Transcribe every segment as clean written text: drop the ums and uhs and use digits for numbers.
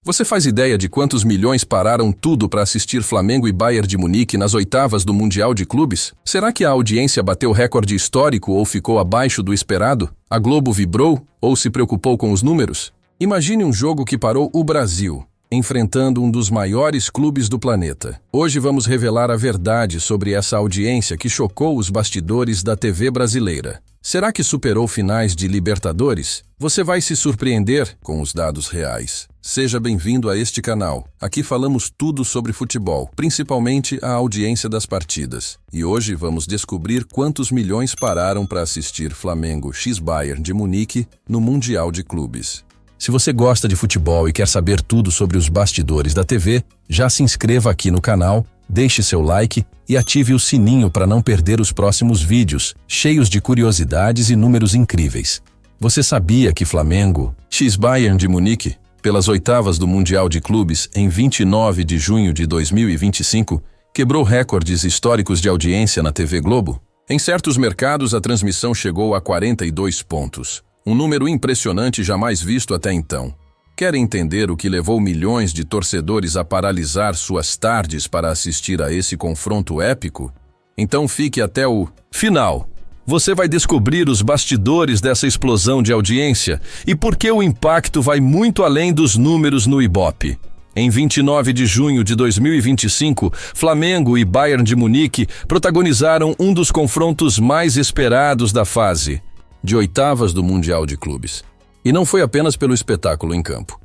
Você faz ideia de quantos milhões pararam tudo para assistir Flamengo e Bayern de Munique nas oitavas do Mundial de Clubes? Será que a audiência bateu recorde histórico ou ficou abaixo do esperado? A Globo vibrou ou se preocupou com os números? Imagine um jogo que parou o Brasil, enfrentando um dos maiores clubes do planeta. Hoje vamos revelar a verdade sobre essa audiência que chocou os bastidores da TV brasileira. Será que superou finais de Libertadores? Você vai se surpreender com os dados reais. Seja bem-vindo a este canal. Aqui falamos tudo sobre futebol, principalmente a audiência das partidas. E hoje vamos descobrir quantos milhões pararam para assistir Flamengo x Bayern de Munique no Mundial de Clubes. Se você gosta de futebol e quer saber tudo sobre os bastidores da TV, já se inscreva aqui no canal, deixe seu like e ative o sininho para não perder os próximos vídeos, cheios de curiosidades e números incríveis. Você sabia que Flamengo x Bayern de Munique, pelas oitavas do Mundial de Clubes em 29 de junho de 2025, quebrou recordes históricos de audiência na TV Globo? Em certos mercados, a transmissão chegou a 42 pontos. Um número impressionante jamais visto até então. Quer entender o que levou milhões de torcedores a paralisar suas tardes para assistir a esse confronto épico? Então fique até o final. Você vai descobrir os bastidores dessa explosão de audiência e por que o impacto vai muito além dos números no Ibope. Em 29 de junho de 2025, Flamengo e Bayern de Munique protagonizaram um dos confrontos mais esperados da fase de oitavas do Mundial de Clubes. E não foi apenas pelo espetáculo em campo.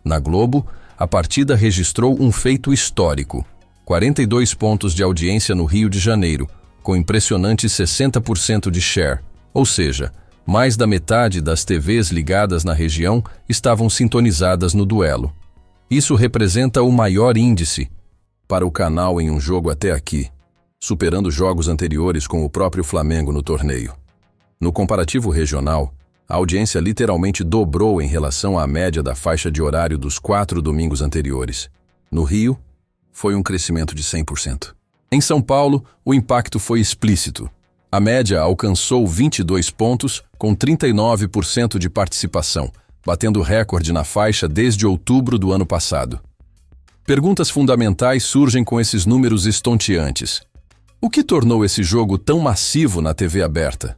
Na Globo, a partida registrou um feito histórico: 42 pontos de audiência no Rio de Janeiro, com impressionantes 60% de share, ou seja, mais da metade das TVs ligadas na região estavam sintonizadas no duelo. Isso representa o maior índice para o canal em um jogo até aqui, superando jogos anteriores com o próprio Flamengo no torneio. No comparativo regional, a audiência literalmente dobrou em relação à média da faixa de horário dos 4 domingos anteriores. No Rio, foi um crescimento de 100%. Em São Paulo, o impacto foi explícito. A média alcançou 22 pontos, com 39% de participação, batendo recorde na faixa desde outubro do ano passado. Perguntas fundamentais surgem com esses números estonteantes. O que tornou esse jogo tão massivo na TV aberta?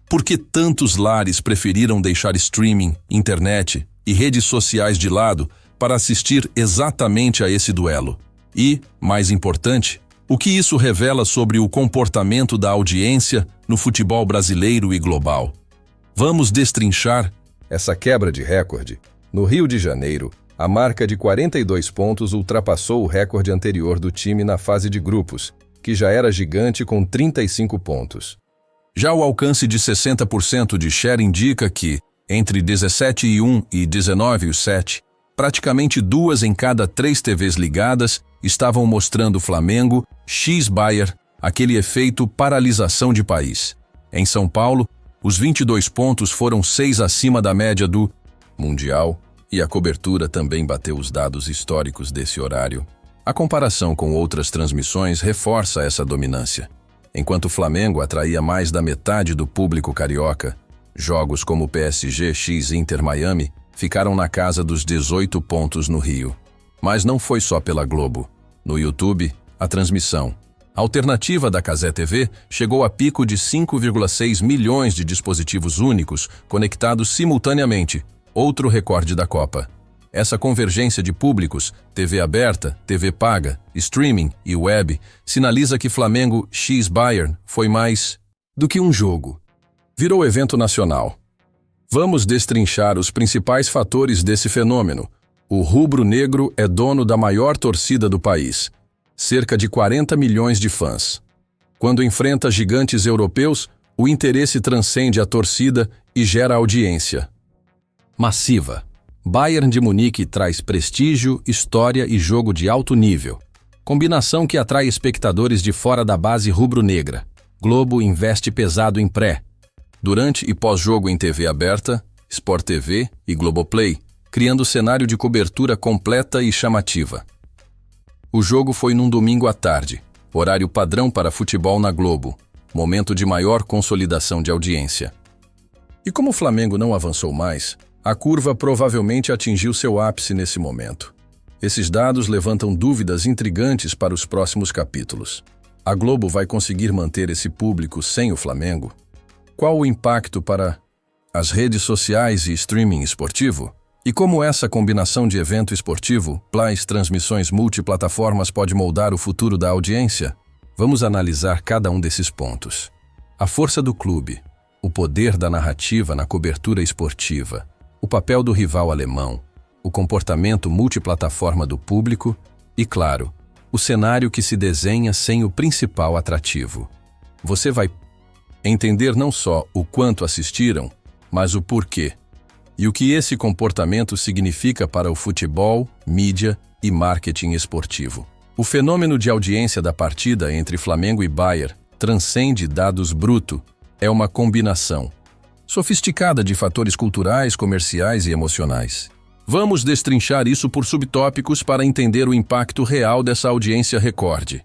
Por que tantos lares preferiram deixar streaming, internet e redes sociais de lado para assistir exatamente a esse duelo? E, mais importante, o que isso revela sobre o comportamento da audiência no futebol brasileiro e global? Vamos destrinchar essa quebra de recorde. No Rio de Janeiro, a marca de 42 pontos ultrapassou o recorde anterior do time na fase de grupos, que já era gigante com 35 pontos. Já o alcance de 60% de share indica que, entre 17:1 e 19:7, praticamente 2 em cada 3 TVs ligadas estavam mostrando Flamengo x Bayern, aquele efeito paralisação de país. Em São Paulo, os 22 pontos foram 6 acima da média do Mundial e a cobertura também bateu os dados históricos desse horário. A comparação com outras transmissões reforça essa dominância. Enquanto o Flamengo atraía mais da metade do público carioca, jogos como PSG x Inter Miami ficaram na casa dos 18 pontos no Rio. Mas não foi só pela Globo. No YouTube, a transmissão alternativa da Cazé TV chegou a pico de 5,6 milhões de dispositivos únicos conectados simultaneamente, outro recorde da Copa. Essa convergência de públicos, TV aberta, TV paga, streaming e web, sinaliza que Flamengo x Bayern foi mais do que um jogo. Virou evento nacional. Vamos destrinchar os principais fatores desse fenômeno. O rubro-negro é dono da maior torcida do país, cerca de 40 milhões de fãs. Quando enfrenta gigantes europeus, o interesse transcende a torcida e gera audiência massiva. Bayern de Munique traz prestígio, história e jogo de alto nível. Combinação que atrai espectadores de fora da base rubro-negra. Globo investe pesado em pré, durante e pós-jogo em TV aberta, Sport TV e Globoplay, criando cenário de cobertura completa e chamativa. O jogo foi num domingo à tarde, horário padrão para futebol na Globo, momento de maior consolidação de audiência. E como o Flamengo não avançou mais, A curva provavelmente atingiu seu ápice nesse momento. Esses dados levantam dúvidas intrigantes para os próximos capítulos. A Globo vai conseguir manter esse público sem o Flamengo? Qual o impacto para as redes sociais e streaming esportivo? E como essa combinação de evento esportivo, transmissões multiplataformas pode moldar o futuro da audiência? Vamos analisar cada um desses pontos. A força do clube, o poder da narrativa na cobertura esportiva, o papel do rival alemão, o comportamento multiplataforma do público e, claro, o cenário que se desenha sem o principal atrativo. Você vai entender não só o quanto assistiram, mas o porquê. E o que esse comportamento significa para o futebol, mídia e marketing esportivo. O fenômeno de audiência da partida entre Flamengo e Bayern transcende dados brutos, é uma combinação sofisticada de fatores culturais, comerciais e emocionais. Vamos destrinchar isso por subtópicos para entender o impacto real dessa audiência recorde.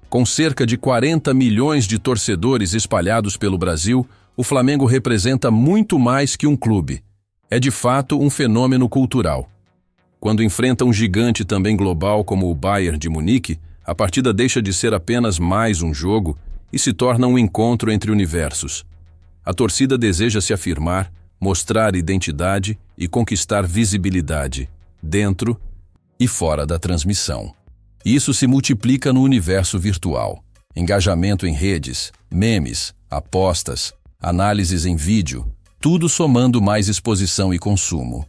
Com cerca de 40 milhões de torcedores espalhados pelo Brasil, o Flamengo representa muito mais que um clube. É de fato um fenômeno cultural. Quando enfrenta um gigante também global como o Bayern de Munique, a partida deixa de ser apenas mais um jogo e se torna um encontro entre universos. A torcida deseja se afirmar, mostrar identidade e conquistar visibilidade, dentro e fora da transmissão. Isso se multiplica no universo virtual. Engajamento em redes, memes, apostas, análises em vídeo, tudo somando mais exposição e consumo.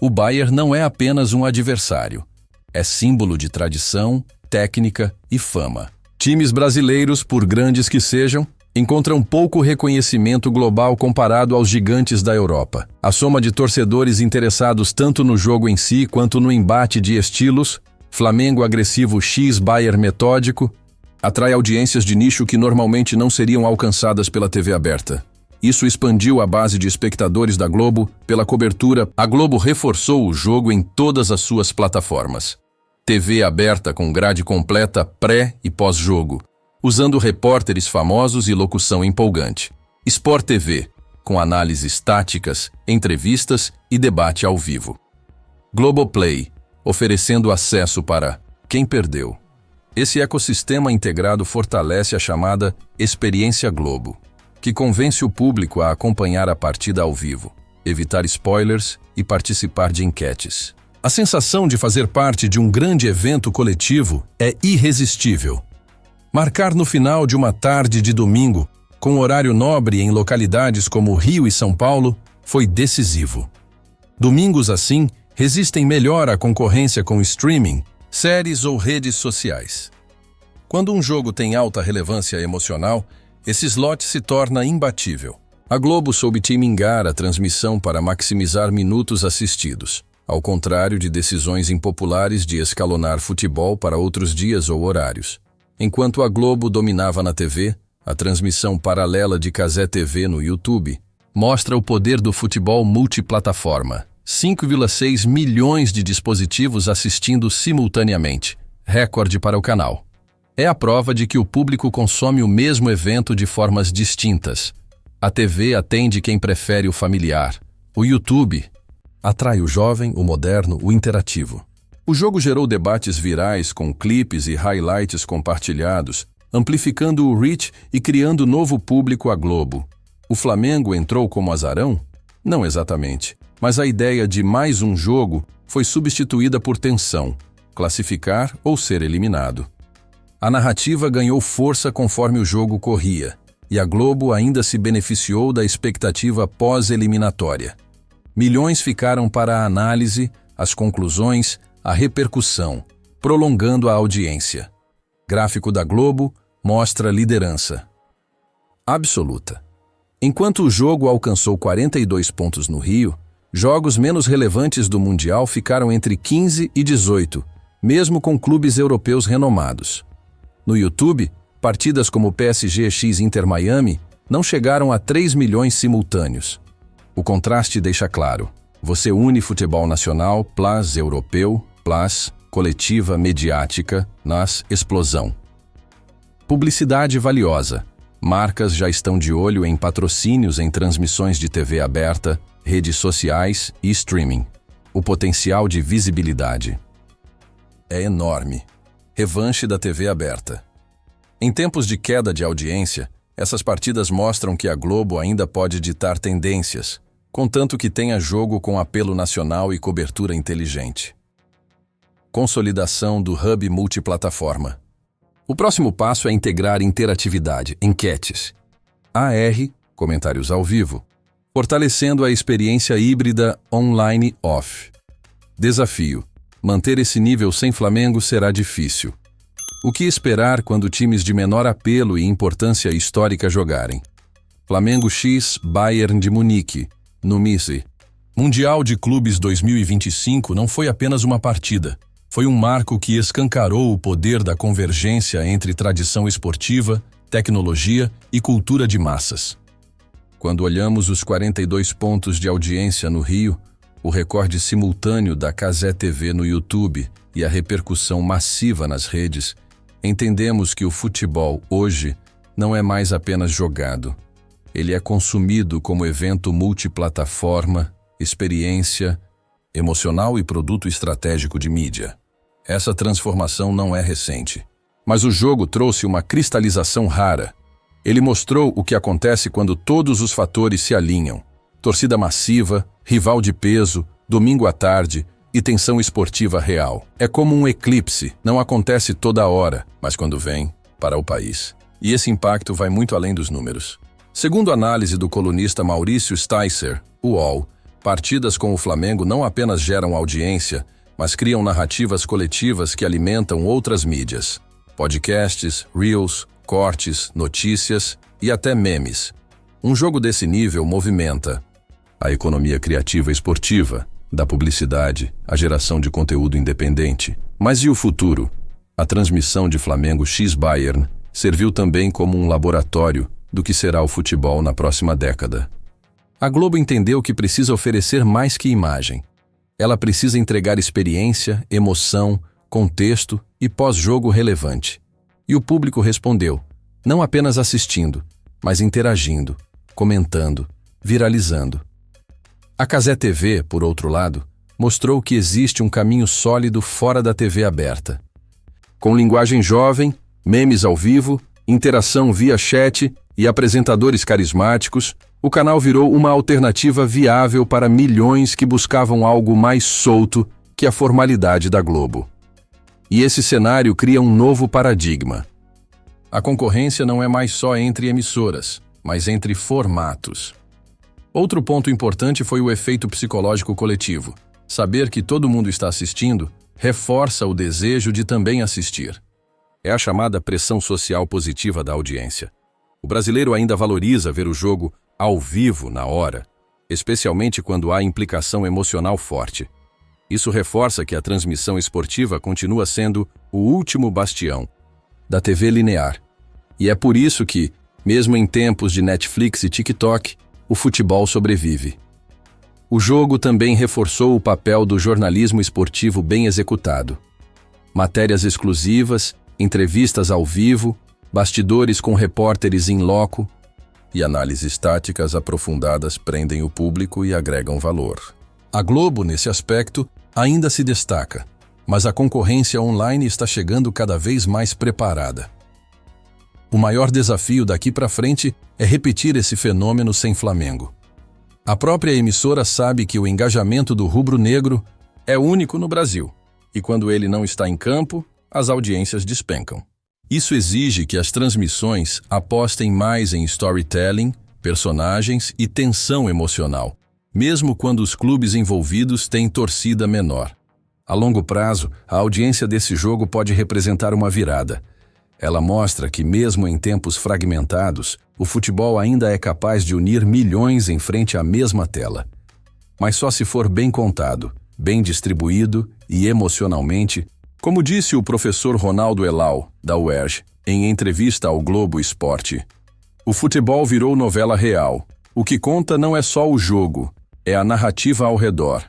O Bayern não é apenas um adversário. É símbolo de tradição, técnica e fama. Times brasileiros, por grandes que sejam, encontram pouco reconhecimento global comparado aos gigantes da Europa. A soma de torcedores interessados tanto no jogo em si quanto no embate de estilos, Flamengo agressivo x Bayern metódico, atrai audiências de nicho que normalmente não seriam alcançadas pela TV aberta. Isso expandiu a base de espectadores da Globo pela cobertura. A Globo reforçou o jogo em todas as suas plataformas. TV aberta com grade completa pré e pós-jogo, usando repórteres famosos e locução empolgante. Sport TV, com análises táticas, entrevistas e debate ao vivo. Globoplay, oferecendo acesso para quem perdeu. Esse ecossistema integrado fortalece a chamada Experiência Globo, que convence o público a acompanhar a partida ao vivo, evitar spoilers e participar de enquetes. A sensação de fazer parte de um grande evento coletivo é irresistível. Marcar no final de uma tarde de domingo, com horário nobre em localidades como Rio e São Paulo, foi decisivo. Domingos assim resistem melhor à concorrência com streaming, séries ou redes sociais. Quando um jogo tem alta relevância emocional, esse slot se torna imbatível. A Globo soube timingar a transmissão para maximizar minutos assistidos, ao contrário de decisões impopulares de escalonar futebol para outros dias ou horários. Enquanto a Globo dominava na TV, a transmissão paralela de Cazé TV no YouTube mostra o poder do futebol multiplataforma. 5,6 milhões de dispositivos assistindo simultaneamente, recorde para o canal. É a prova de que o público consome o mesmo evento de formas distintas. A TV atende quem prefere o familiar. O YouTube atrai o jovem, o moderno, o interativo. O jogo gerou debates virais com clipes e highlights compartilhados, amplificando o reach e criando novo público à Globo. O Flamengo entrou como azarão? Não exatamente, mas a ideia de mais um jogo foi substituída por tensão, classificar ou ser eliminado. A narrativa ganhou força conforme o jogo corria, e a Globo ainda se beneficiou da expectativa pós-eliminatória. Milhões ficaram para a análise, as conclusões, a repercussão, prolongando a audiência. Gráfico da Globo mostra liderança absoluta. Enquanto o jogo alcançou 42 pontos no Rio, jogos menos relevantes do Mundial ficaram entre 15 e 18, mesmo com clubes europeus renomados. No YouTube, partidas como PSG x Inter Miami não chegaram a 3 milhões simultâneos. O contraste deixa claro. Você une futebol nacional, plus europeu, plus coletiva mediática, nas explosão. Publicidade valiosa. Marcas já estão de olho em patrocínios em transmissões de TV aberta, redes sociais e streaming. O potencial de visibilidade é enorme. Revanche da TV aberta. Em tempos de queda de audiência, essas partidas mostram que a Globo ainda pode ditar tendências, contanto que tenha jogo com apelo nacional e cobertura inteligente. Consolidação do hub multiplataforma. O próximo passo é integrar interatividade, enquetes, AR, comentários ao vivo, fortalecendo a experiência híbrida online-off. Desafio: manter esse nível sem Flamengo será difícil. O que esperar quando times de menor apelo e importância histórica jogarem? Flamengo X, Bayern de Munique, no Mise. Mundial de Clubes 2025 não foi apenas uma partida. Foi um marco que escancarou o poder da convergência entre tradição esportiva, tecnologia e cultura de massas. Quando olhamos os 42 pontos de audiência no Rio, o recorde simultâneo da Cazé TV no YouTube e a repercussão massiva nas redes, entendemos que o futebol, hoje, não é mais apenas jogado. Ele é consumido como evento multiplataforma, experiência, emocional e produto estratégico de mídia. Essa transformação não é recente. Mas o jogo trouxe uma cristalização rara. Ele mostrou o que acontece quando todos os fatores se alinham. Torcida massiva, rival de peso, domingo à tarde e tensão esportiva real. É como um eclipse, não acontece toda hora, mas quando vem, para o país. E esse impacto vai muito além dos números. Segundo a análise do colunista Maurício Sticer, UOL, partidas com o Flamengo não apenas geram audiência, mas criam narrativas coletivas que alimentam outras mídias. Podcasts, reels, cortes, notícias e até memes. Um jogo desse nível movimenta a economia criativa esportiva, da publicidade, a geração de conteúdo independente. Mas e o futuro? A transmissão de Flamengo X Bayern serviu também como um laboratório do que será o futebol na próxima década. A Globo entendeu que precisa oferecer mais que imagem. Ela precisa entregar experiência, emoção, contexto e pós-jogo relevante. E o público respondeu, não apenas assistindo, mas interagindo, comentando, viralizando. A Cazé TV, por outro lado, mostrou que existe um caminho sólido fora da TV aberta. Com linguagem jovem, memes ao vivo, interação via chat e apresentadores carismáticos, o canal virou uma alternativa viável para milhões que buscavam algo mais solto que a formalidade da Globo. E esse cenário cria um novo paradigma. A concorrência não é mais só entre emissoras, mas entre formatos. Outro ponto importante foi o efeito psicológico coletivo. Saber que todo mundo está assistindo reforça o desejo de também assistir. É a chamada pressão social positiva da audiência. O brasileiro ainda valoriza ver o jogo ao vivo na hora, especialmente quando há implicação emocional forte. Isso reforça que a transmissão esportiva continua sendo o último bastião da TV linear. E é por isso que, mesmo em tempos de Netflix e TikTok, o futebol sobrevive. O jogo também reforçou o papel do jornalismo esportivo bem executado. Matérias exclusivas, entrevistas ao vivo, bastidores com repórteres in loco e análises táticas aprofundadas prendem o público e agregam valor. A Globo, nesse aspecto, ainda se destaca, mas a concorrência online está chegando cada vez mais preparada. O maior desafio daqui para frente é repetir esse fenômeno sem Flamengo. A própria emissora sabe que o engajamento do rubro-negro é único no Brasil, e quando ele não está em campo, as audiências despencam. Isso exige que as transmissões apostem mais em storytelling, personagens e tensão emocional, mesmo quando os clubes envolvidos têm torcida menor. A longo prazo, a audiência desse jogo pode representar uma virada. Ela mostra que, mesmo em tempos fragmentados, o futebol ainda é capaz de unir milhões em frente à mesma tela. Mas só se for bem contado, bem distribuído e emocionalmente, como disse o professor Ronaldo Elal, da UERJ, em entrevista ao Globo Esporte. O futebol virou novela real. O que conta não é só o jogo, é a narrativa ao redor.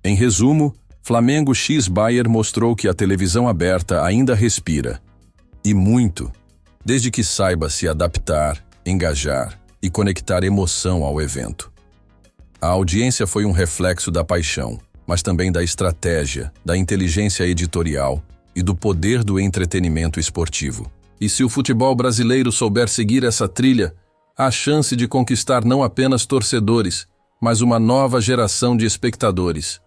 Em resumo, Flamengo X Bayern mostrou que a televisão aberta ainda respira. E muito, desde que saiba se adaptar, engajar e conectar emoção ao evento. A audiência foi um reflexo da paixão, mas também da estratégia, da inteligência editorial e do poder do entretenimento esportivo. E se o futebol brasileiro souber seguir essa trilha, há chance de conquistar não apenas torcedores, mas uma nova geração de espectadores.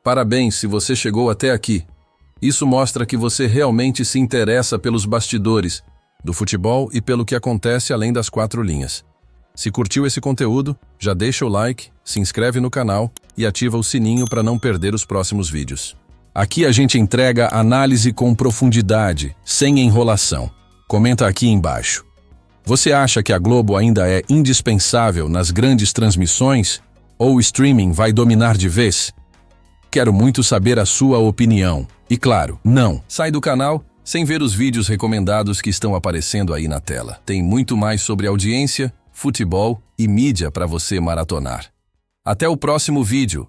Parabéns se você chegou até aqui. Isso mostra que você realmente se interessa pelos bastidores do futebol e pelo que acontece além das quatro linhas. Se curtiu esse conteúdo, já deixa o like, se inscreve no canal e ativa o sininho para não perder os próximos vídeos. Aqui a gente entrega análise com profundidade, sem enrolação. Comenta aqui embaixo. Você acha que a Globo ainda é indispensável nas grandes transmissões ou o streaming vai dominar de vez? Quero muito saber a sua opinião. E claro, não sai do canal sem ver os vídeos recomendados que estão aparecendo aí na tela. Tem muito mais sobre audiência, futebol e mídia para você maratonar. Até o próximo vídeo.